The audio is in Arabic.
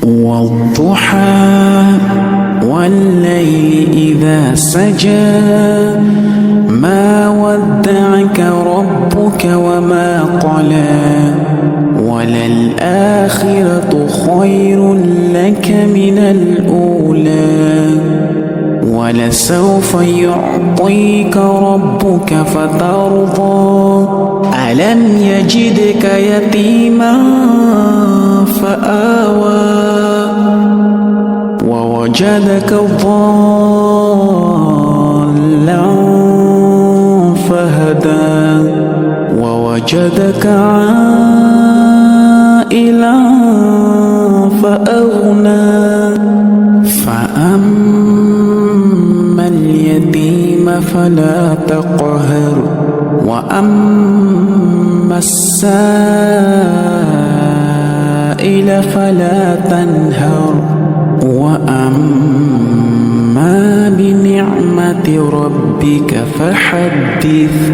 والضحى والليل إذا سجى ما ودعك ربك وما قلى وللآخرة خير لك من الأولى ولسوف يعطيك ربك فترضى ألم يجدك يتيما فآوى ووجدك ضالا فهدى ووجدك عائلا فأغنى فأما اليتيم فلا تقهر وأما السائل فلا تنهر وأما بنعمة ربك فحدث.